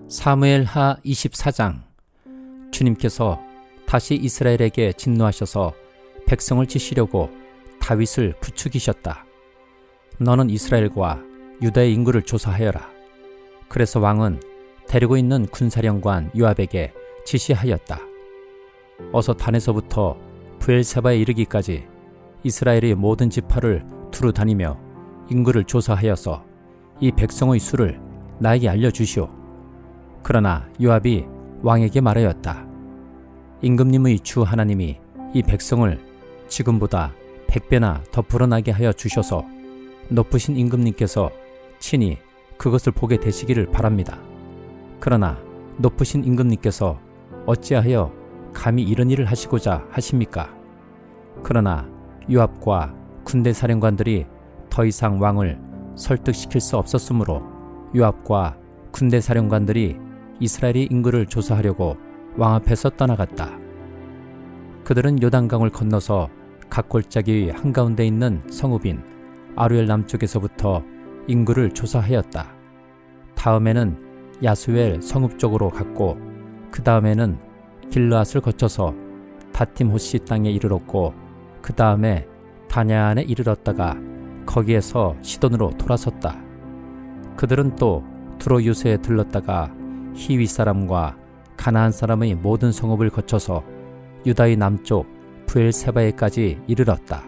사무엘하 24장. 주님께서 다시 이스라엘에게 진노하셔서 백성을 치시려고 다윗을 부추기셨다. 너는 이스라엘과 유다의 인구를 조사하여라. 그래서 왕은 데리고 있는 군사령관 요압에게 지시하였다. 어서 단에서부터 브엘세바에 이르기까지 이스라엘의 모든 지파를 두루 다니며 인구를 조사하여서 이 백성의 수를 나에게 알려주시오. 그러나 요압이 왕에게 말하였다. 임금님의 주 하나님이 이 백성을 지금보다 100배나 더 불어나게 하여 주셔서 높으신 임금님께서 친히 그것을 보게 되시기를 바랍니다. 그러나 높으신 임금님께서 어찌하여 감히 이런 일을 하시고자 하십니까? 그러나 요압과 군대 사령관들이 더 이상 왕을 설득시킬 수 없었으므로 요압과 군대 사령관들이 이스라엘의 인구를 조사하려고 왕 앞에서 떠나갔다. 그들은 요단강을 건너서 각 골짜기 한가운데 있는 성읍인 아루엘 남쪽에서부터 인구를 조사하였다. 다음에는 야수엘 성읍 쪽으로 갔고 그 다음에는 길르앗을 거쳐서 다팀 호시 땅에 이르렀고 그 다음에 다냐안에 이르렀다가 거기에서 시돈으로 돌아섰다. 그들은 또 두로 요새에 들렀다가 히위 사람과 가나안 사람의 모든 성읍을 거쳐서 유다의 남쪽 브엘세바에까지 이르렀다.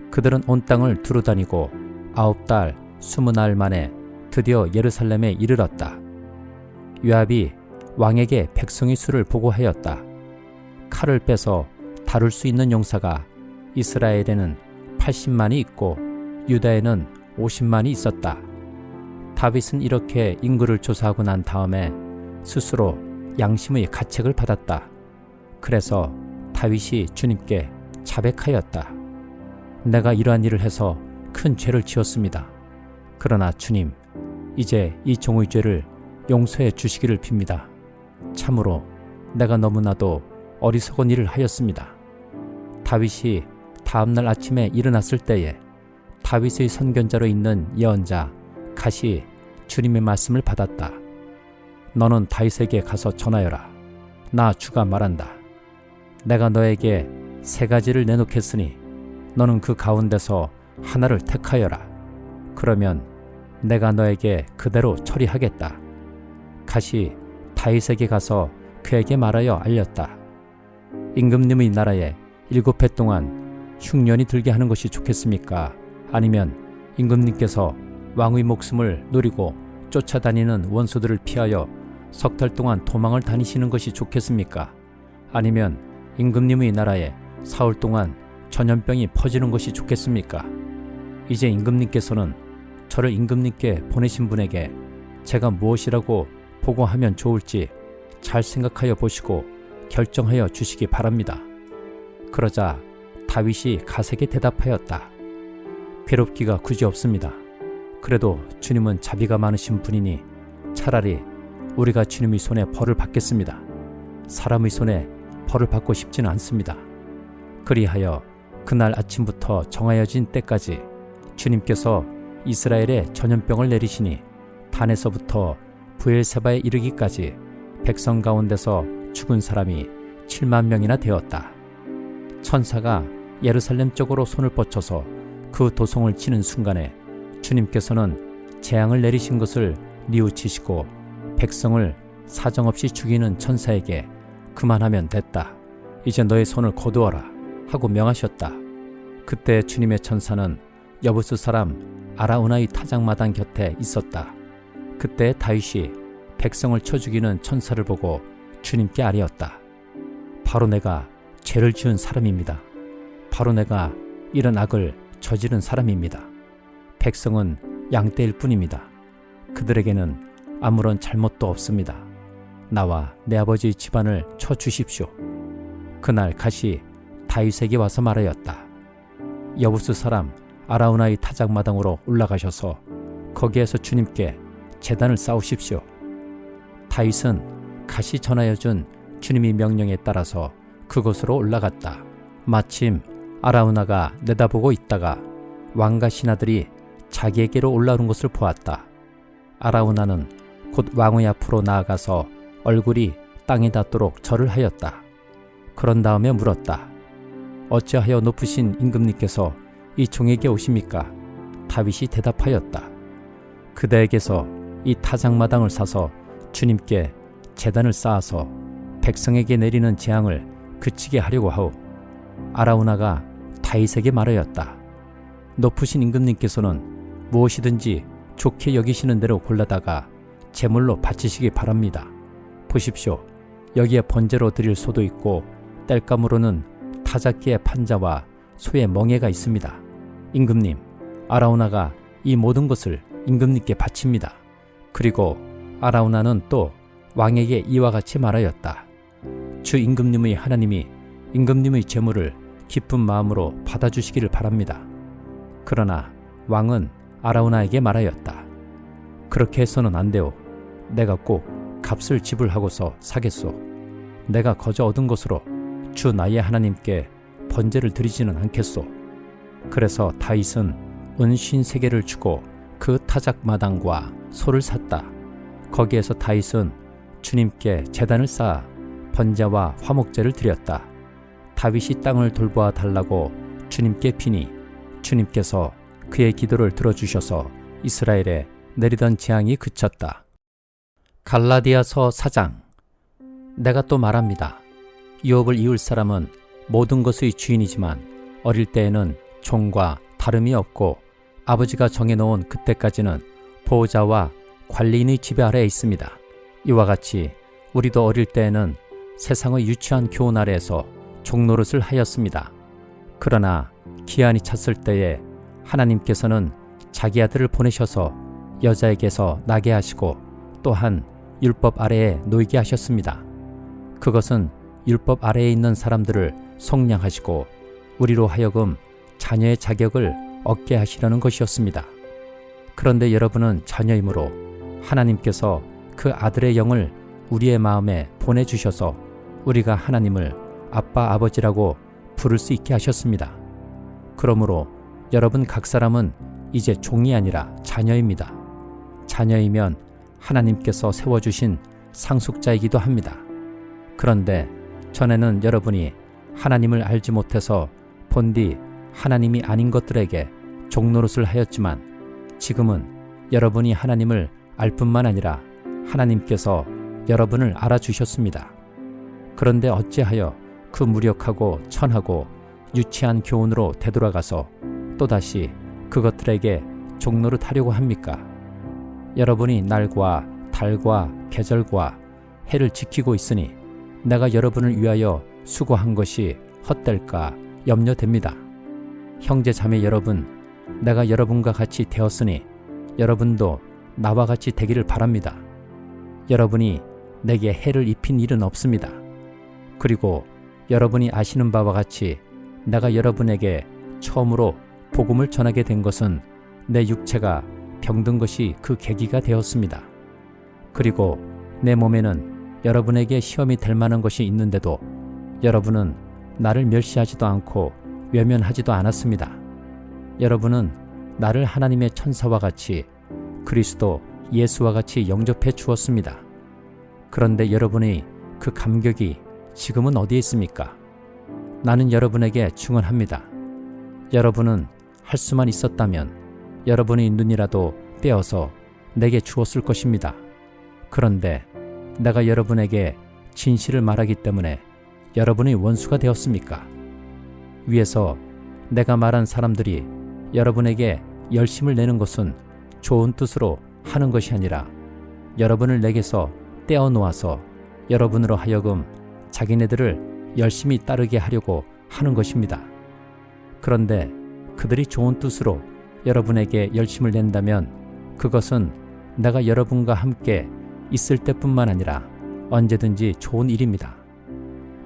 그들은 온 땅을 두루 다니고 9달 20날 만에 드디어 예루살렘에 이르렀다. 요압이 왕에게 백성의 수를 보고하였다. 칼을 빼서 다룰 수 있는 용사가 이스라엘에는 80만이 있고 유다에는 50만이 있었다. 다윗은 이렇게 인구를 조사하고 난 다음에 스스로 양심의 가책을 받았다. 그래서 다윗이 주님께 자백하였다. 내가 이러한 일을 해서 큰 죄를 지었습니다. 그러나 주님, 이제 이 종의 죄를 용서해 주시기를 빕니다. 참으로 내가 너무나도 어리석은 일을 하였습니다. 다윗이 다음날 아침에 일어났을 때에 다윗의 선견자로 있는 예언자 갓이 주님의 말씀을 받았다. 너는 다윗에게 가서 전하여라. 나 주가 말한다. 내가 너에게 3가지를 내놓겠으니 너는 그 가운데서 하나를 택하여라. 그러면 내가 너에게 그대로 처리하겠다. 갓이 다윗에게 가서 그에게 말하여 알렸다. 임금님의 나라에 7해 동안 흉년이 들게 하는 것이 좋겠습니까? 아니면 임금님께서 왕의 목숨을 노리고 쫓아다니는 원수들을 피하여 석 달 동안 도망을 다니시는 것이 좋겠습니까? 아니면 임금님의 나라에 사흘 동안 전염병이 퍼지는 것이 좋겠습니까? 이제 임금님께서는 저를 임금님께 보내신 분에게 제가 무엇이라고 보고하면 좋을지 잘 생각하여 보시고 결정하여 주시기 바랍니다. 그러자 다윗이 갓에게 대답하였다. 괴롭기가 굳이 없습니다. 그래도 주님은 자비가 많으신 분이니 차라리 우리가 주님의 손에 벌을 받겠습니다. 사람의 손에 벌을 받고 싶지는 않습니다. 그리하여 그날 아침부터 정하여진 때까지 주님께서 이스라엘에 전염병을 내리시니 단에서부터 브엘세바에 이르기까지 백성 가운데서 죽은 사람이 7만 명이나 되었다. 천사가 예루살렘 쪽으로 손을 뻗쳐서 그 도성을 치는 순간에 주님께서는 재앙을 내리신 것을 뉘우치시고 백성을 사정없이 죽이는 천사에게 그만하면 됐다. 이제 너의 손을 거두어라 하고 명하셨다. 그때 주님의 천사는 여부스 사람 아라우나의 타작마당 곁에 있었다. 그때 다윗이 백성을 쳐 죽이는 천사를 보고 주님께 아뢰었다. 바로 내가 죄를 지은 사람입니다. 바로 내가 이런 악을 저지른 사람입니다. 백성은 양떼일 뿐입니다. 그들에게는 아무런 잘못도 없습니다. 나와 내 아버지의 집안을 쳐 주십시오. 그날 갓이 다윗에게 와서 말하였다. 여부스 사람 아라우나의 타작마당으로 올라가셔서 거기에서 주님께 제단을 쌓으십시오. 다윗은 갓이 전하여준 주님의 명령에 따라서 그곳으로 올라갔다. 마침 아라우나가 내다보고 있다가 왕과 신하들이 자기에게로 올라오는 것을 보았다. 아라우나는 곧 왕의 앞으로 나아가서 얼굴이 땅에 닿도록 절을 하였다. 그런 다음에 물었다. 어찌하여 높으신 임금님께서 이 종에게 오십니까? 다윗이 대답하였다. 그대에게서 이 타작마당을 사서 주님께 제단을 쌓아서 백성에게 내리는 재앙을 그치게 하려고 하오. 아라우나가 다윗에게 말하였다. 높으신 임금님께서는 무엇이든지 좋게 여기시는 대로 골라다가 제물로 바치시기 바랍니다. 보십시오. 여기에 번제로 드릴 소도 있고 땔감으로는 타작기의 판자와 소의 멍에가 있습니다. 임금님, 아라우나가 이 모든 것을 임금님께 바칩니다. 그리고 아라우나는 또 왕에게 이와 같이 말하였다. 주 임금님의 하나님이 임금님의 제물을 기쁜 마음으로 받아주시기를 바랍니다. 그러나 왕은 아라우나에게 말하였다. 그렇게 해서는 안 되오. 내가 꼭 값을 지불하고서 사겠소. 내가 거저 얻은 것으로 주 나의 하나님께 번제를 드리지는 않겠소. 그래서 다윗은 은 53개를 주고 그 타작마당과 소를 샀다. 거기에서 다윗은 주님께 제단을 쌓아 번제와 화목제를 드렸다. 다윗이 땅을 돌보아 달라고 주님께 비니 주님께서 그의 기도를 들어주셔서 이스라엘에 내리던 재앙이 그쳤다. 갈라디아서 4장. 내가 또 말합니다. 유업을 이을 사람은 모든 것의 주인이지만 어릴 때에는 종과 다름이 없고 아버지가 정해놓은 그때까지는 보호자와 관리인의 지배 아래에 있습니다. 이와 같이 우리도 어릴 때에는 세상의 유치한 교훈 아래에서 종노릇을 하였습니다. 그러나 기한이 찼을 때에 하나님께서는 자기 아들을 보내셔서 여자에게서 나게 하시고 또한 율법 아래에 놓이게 하셨습니다. 그것은 율법 아래에 있는 사람들을 속량하시고 우리로 하여금 자녀의 자격을 얻게 하시려는 것이었습니다. 그런데 여러분은 자녀이므로 하나님께서 그 아들의 영을 우리의 마음에 보내주셔서 우리가 하나님을 아빠 아버지라고 부를 수 있게 하셨습니다. 그러므로 여러분 각 사람은 이제 종이 아니라 자녀입니다. 자녀이면 하나님께서 세워주신 상속자이기도 합니다. 그런데 전에는 여러분이 하나님을 알지 못해서 본디 하나님이 아닌 것들에게 종노릇을 하였지만 지금은 여러분이 하나님을 알 뿐만 아니라 하나님께서 여러분을 알아주셨습니다. 그런데 어찌하여 그 무력하고 천하고 유치한 교훈으로 되돌아가서 또다시 그것들에게 종노릇하려고 합니까? 여러분이 날과 달과 계절과 해를 지키고 있으니 내가 여러분을 위하여 수고한 것이 헛될까 염려됩니다. 형제 자매 여러분, 내가 여러분과 같이 되었으니 여러분도 나와 같이 되기를 바랍니다. 여러분이 내게 해를 입힌 일은 없습니다. 그리고 여러분이 아시는 바와 같이 내가 여러분에게 처음으로 복음을 전하게 된 것은 내 육체가 병든 것이 그 계기가 되었습니다. 그리고 내 몸에는 여러분에게 시험이 될 만한 것이 있는데도 여러분은 나를 멸시하지도 않고 외면하지도 않았습니다. 여러분은 나를 하나님의 천사와 같이 그리스도 예수와 같이 영접해 주었습니다. 그런데 여러분의 그 감격이 지금은 어디에 있습니까? 나는 여러분에게 증언합니다. 여러분은 할 수만 있었다면 여러분의 눈이라도 떼어서 내게 주었을 것입니다. 그런데 내가 여러분에게 진실을 말하기 때문에 여러분의 원수가 되었습니까? 위에서 내가 말한 사람들이 여러분에게 열심을 내는 것은 좋은 뜻으로 하는 것이 아니라 여러분을 내게서 떼어 놓아서 여러분으로 하여금 자기네들을 열심히 따르게 하려고 하는 것입니다. 그런데 그들이 좋은 뜻으로 여러분에게 열심을 낸다면 그것은 내가 여러분과 함께 있을 때뿐만 아니라 언제든지 좋은 일입니다.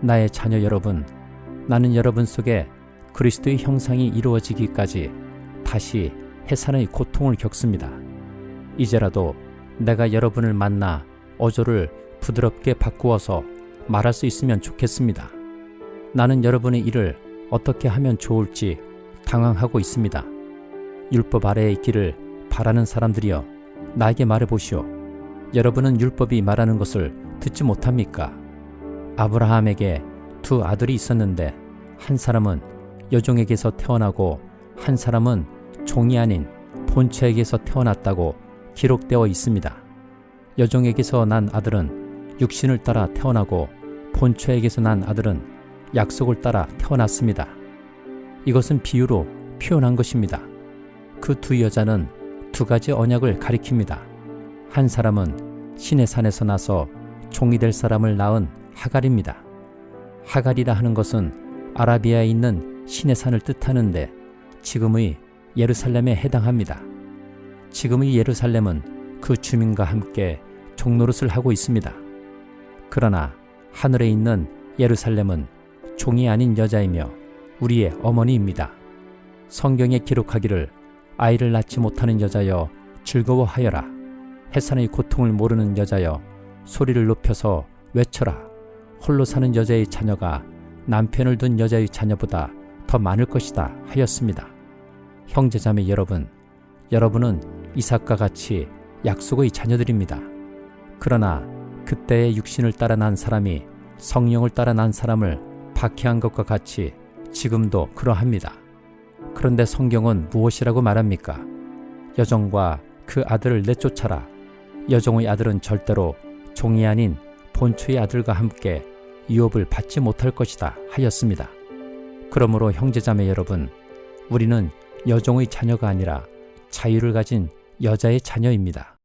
나의 자녀 여러분, 나는 여러분 속에 그리스도의 형상이 이루어지기까지 다시 해산의 고통을 겪습니다. 이제라도 내가 여러분을 만나 어조를 부드럽게 바꾸어서 말할 수 있으면 좋겠습니다. 나는 여러분의 일을 어떻게 하면 좋을지 당황하고 있습니다. 율법 아래에 있기를 바라는 사람들이여 나에게 말해보시오. 여러분은 율법이 말하는 것을 듣지 못합니까? 아브라함에게 두 아들이 있었는데 한 사람은 여종에게서 태어나고 한 사람은 종이 아닌 본처에게서 태어났다고 기록되어 있습니다. 여종에게서 난 아들은 육신을 따라 태어나고 본처에게서 난 아들은 약속을 따라 태어났습니다. 이것은 비유로 표현한 것입니다. 그 두 여자는 두 가지 언약을 가리킵니다. 한 사람은 신의 산에서 나서 종이 될 사람을 낳은 하갈입니다. 하갈이라 하는 것은 아라비아에 있는 신의 산을 뜻하는데 지금의 예루살렘에 해당합니다. 지금의 예루살렘은 그 주민과 함께 종노릇을 하고 있습니다. 그러나 하늘에 있는 예루살렘은 종이 아닌 여자이며 우리의 어머니입니다. 성경에 기록하기를 아이를 낳지 못하는 여자여 즐거워하여라. 해산의 고통을 모르는 여자여 소리를 높여서 외쳐라. 홀로 사는 여자의 자녀가 남편을 둔 여자의 자녀보다 더 많을 것이다 하였습니다. 형제자매 여러분, 여러분은 이삭과 같이 약속의 자녀들입니다. 그러나 그때의 육신을 따라 난 사람이 성령을 따라 난 사람을 박해한 것과 같이 지금도 그러합니다. 그런데 성경은 무엇이라고 말합니까? 여종과 그 아들을 내쫓아라. 여종의 아들은 절대로 종이 아닌 본초의 아들과 함께 유업을 받지 못할 것이다 하였습니다. 그러므로 형제자매 여러분, 우리는 여종의 자녀가 아니라 자유를 가진 여자의 자녀입니다.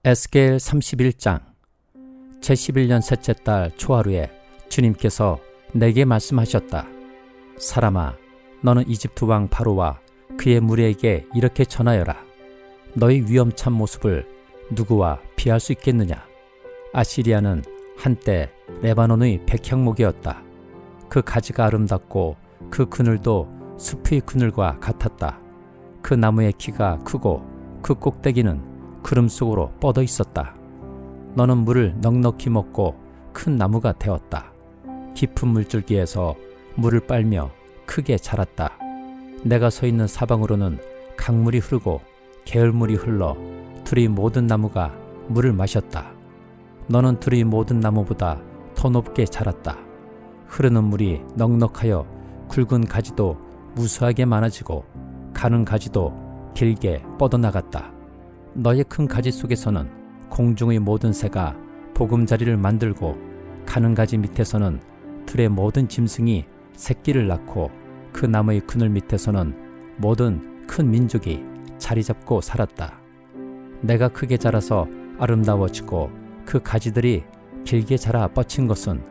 에스겔 31장. 제11년 셋째 달 초하루에 주님께서 내게 말씀하셨다. 사람아, 너는 이집트 왕 바로와 그의 무리에게 이렇게 전하여라. 너희 위험찬 모습을 누구와 비할 수 있겠느냐? 아시리아는 한때 레바논의 백향목이었다. 그 가지가 아름답고 그 그늘도 숲의 그늘과 같았다. 그 나무의 키가 크고 그 꼭대기는 구름 속으로 뻗어 있었다. 너는 물을 넉넉히 먹고 큰 나무가 되었다. 깊은 물줄기에서 물을 빨며 크게 자랐다. 내가 서 있는 사방으로는 강물이 흐르고 게을물이 흘러 들의 모든 나무가 물을 마셨다. 너는 들의 모든 나무보다 더 높게 자랐다. 흐르는 물이 넉넉하여 굵은 가지도 무수하게 많아지고 가는 가지도 길게 뻗어나갔다. 너의 큰 가지 속에서는 공중의 모든 새가 보금자리를 만들고 가는 가지 밑에서는 들의 모든 짐승이 새끼를 낳고 그 나무의 그늘 밑에서는 모든 큰 민족이 자리 잡고 살았다. 내가 크게 자라서 아름다워지고 그 가지들이 길게 자라 뻗친 것은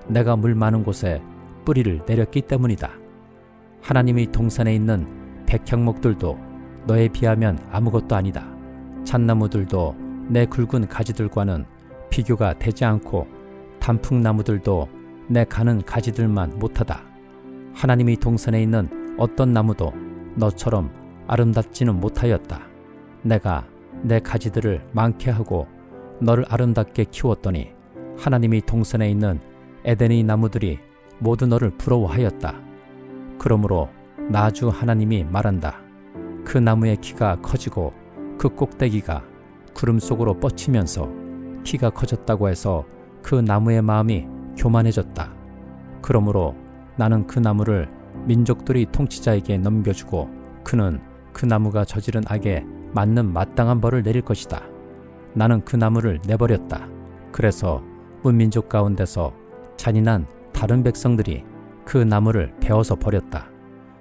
내가 물 많은 곳에 뿌리를 내렸기 때문이다. 하나님의 동산에 있는 백향목들도 너에 비하면 아무것도 아니다. 잣나무들도 내 굵은 가지들과는 비교가 되지 않고 단풍나무들도 내 가는 가지들만 못하다. 하나님의 동산에 있는 어떤 나무도 너처럼 아름답지는 못하였다. 내가 내 가지들을 많게 하고 너를 아름답게 키웠더니 하나님의 동산에 있는 에덴의 나무들이 모두 너를 부러워하였다. 그러므로 나 주 하나님이 말한다. 그 나무의 키가 커지고 그 꼭대기가 구름 속으로 뻗치면서 키가 커졌다고 해서 그 나무의 마음이 교만해졌다. 그러므로 나는 그 나무를 민족들의 통치자에게 넘겨주고 그는 그 나무가 저지른 악에 맞는 마땅한 벌을 내릴 것이다. 나는 그 나무를 내버렸다. 그래서 문민족 가운데서 잔인한 다른 백성들이 그 나무를 베어서 버렸다.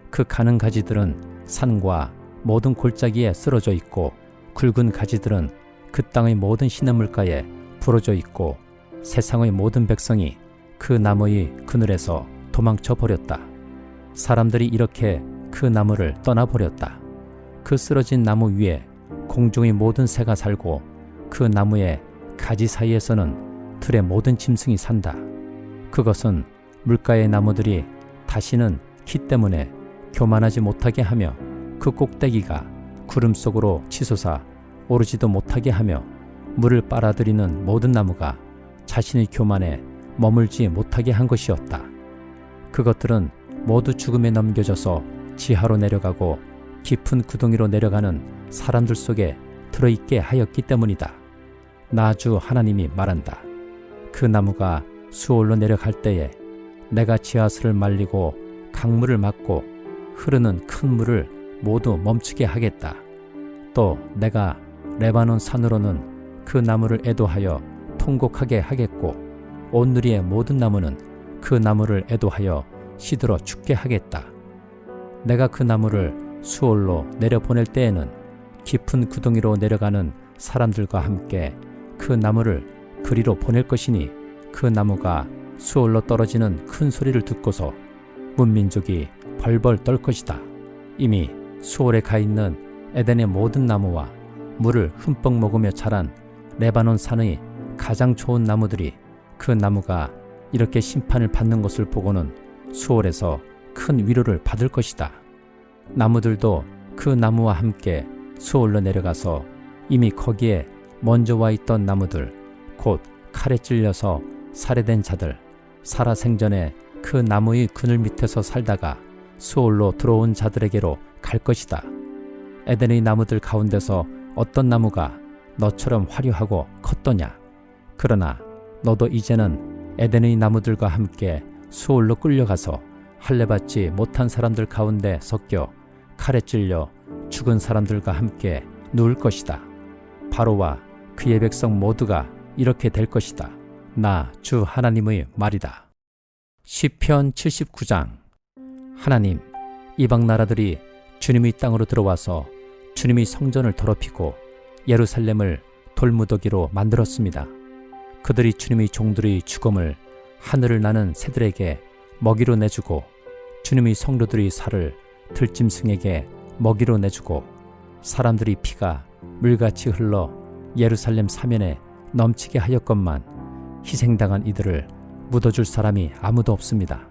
그 가는 가지들은 산과 모든 골짜기에 쓰러져 있고 굵은 가지들은 그 땅의 모든 시냇물가에 부러져 있고 세상의 모든 백성이 그 나무의 그늘에서 도망쳐 버렸다. 사람들이 이렇게 그 나무를 떠나버렸다. 그 쓰러진 나무 위에 공중의 모든 새가 살고 그 나무의 가지 사이에서는 들의 모든 짐승이 산다. 그것은 물가의 나무들이 다시는 키 때문에 교만하지 못하게 하며 그 꼭대기가 구름 속으로 치솟아 오르지도 못하게 하며 물을 빨아들이는 모든 나무가 자신의 교만에 머물지 못하게 한 것이었다. 그것들은 모두 죽음에 넘겨져서 지하로 내려가고 깊은 구덩이로 내려가는 사람들 속에 들어있게 하였기 때문이다. 나 주 하나님이 말한다. 그 나무가 수월로 내려갈 때에 내가 지하수를 말리고 강물을 막고 흐르는 큰 물을 모두 멈추게 하겠다. 또 내가 레바논 산으로는 그 나무를 애도하여 통곡하게 하겠고 온누리의 모든 나무는 그 나무를 애도하여 시들어 죽게 하겠다. 내가 그 나무를 수월로 내려보낼 때에는 깊은 구덩이로 내려가는 사람들과 함께 그 나무를 그리로 보낼 것이니 그 나무가 수월로 떨어지는 큰 소리를 듣고서 문민족이 벌벌 떨 것이다. 이미 수월에 가 있는 에덴의 모든 나무와 물을 흠뻑 먹으며 자란 레바논 산의 가장 좋은 나무들이 그 나무가 이렇게 심판을 받는 것을 보고는 수월에서 큰 위로를 받을 것이다. 나무들도 그 나무와 함께 수월로 내려가서 이미 거기에 먼저 와 있던 나무들, 곧 칼에 찔려서 살해된 자들, 살아생전에 그 나무의 그늘 밑에서 살다가 수월로 들어온 자들에게로 갈 것이다. 에덴의 나무들 가운데서 어떤 나무가 너처럼 화려하고 컸더냐? 그러나 너도 이제는 에덴의 나무들과 함께 수월로 끌려가서 할례받지 못한 사람들 가운데 섞여 칼에 찔려 죽은 사람들과 함께 누울 것이다. 바로와 그의 백성 모두가 이렇게 될 것이다. 나 주 하나님의 말이다. 시편 79장. 하나님, 이방 나라들이 주님의 땅으로 들어와서 주님의 성전을 더럽히고 예루살렘을 돌무더기로 만들었습니다. 그들이 주님의 종들의 죽음을 하늘을 나는 새들에게 먹이로 내주고 주님의 성도들의 살을 들짐승에게 먹이로 내주고 사람들이 피가 물같이 흘러 예루살렘 사면에 넘치게 하였건만 희생당한 이들을 묻어줄 사람이 아무도 없습니다.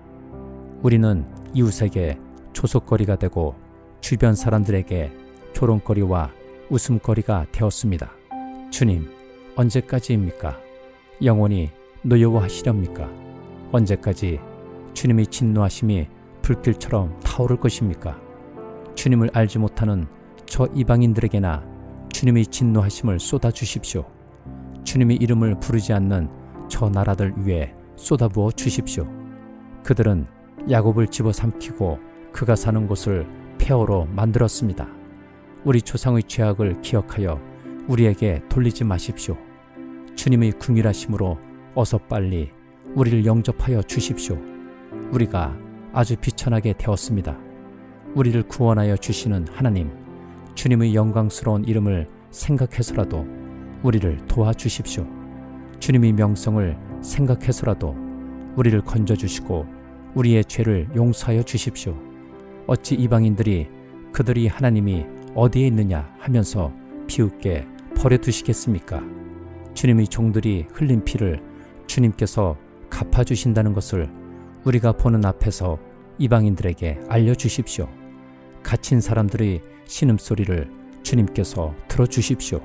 우리는 이웃에게 조속거리가 되고 주변 사람들에게 조롱거리와 웃음거리가 되었습니다. 주님, 언제까지입니까? 영원히 노여워하시렵니까? 언제까지 주님의 진노하심이 불길처럼 타오를 것입니까? 주님을 알지 못하는 저 이방인들에게나 주님의 진노하심을 쏟아주십시오. 주님의 이름을 부르지 않는 저 나라들 위에 쏟아부어 주십시오. 그들은 야곱을 집어삼키고 그가 사는 곳을 폐허로 만들었습니다. 우리 조상의 죄악을 기억하여 우리에게 돌리지 마십시오. 주님의 궁일하심으로 어서 빨리 우리를 영접하여 주십시오. 우리가 아주 비천하게 되었습니다. 우리를 구원하여 주시는 하나님, 주님의 영광스러운 이름을 생각해서라도 우리를 도와주십시오. 주님의 명성을 생각해서라도 우리를 건져주시고 우리의 죄를 용서하여 주십시오. 어찌 이방인들이 그들이 하나님이 어디에 있느냐 하면서 비웃게 버려두시겠습니까? 주님의 종들이 흘린 피를 주님께서 갚아주신다는 것을 우리가 보는 앞에서 이방인들에게 알려주십시오. 갇힌 사람들의 신음소리를 주님께서 들어주십시오.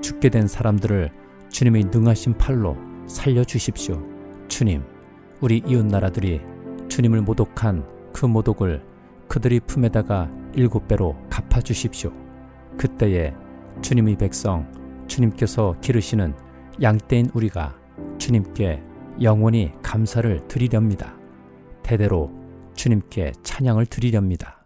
죽게 된 사람들을 주님의 능하신 팔로 살려주십시오. 주님, 우리 이웃나라들이 주님을 모독한 그 모독을 그들의 품에다가 7배로 갚아주십시오. 그때에 주님의 백성, 주님께서 기르시는 양떼인 우리가 주님께 영원히 감사를 드리렵니다. 대대로 주님께 찬양을 드리렵니다.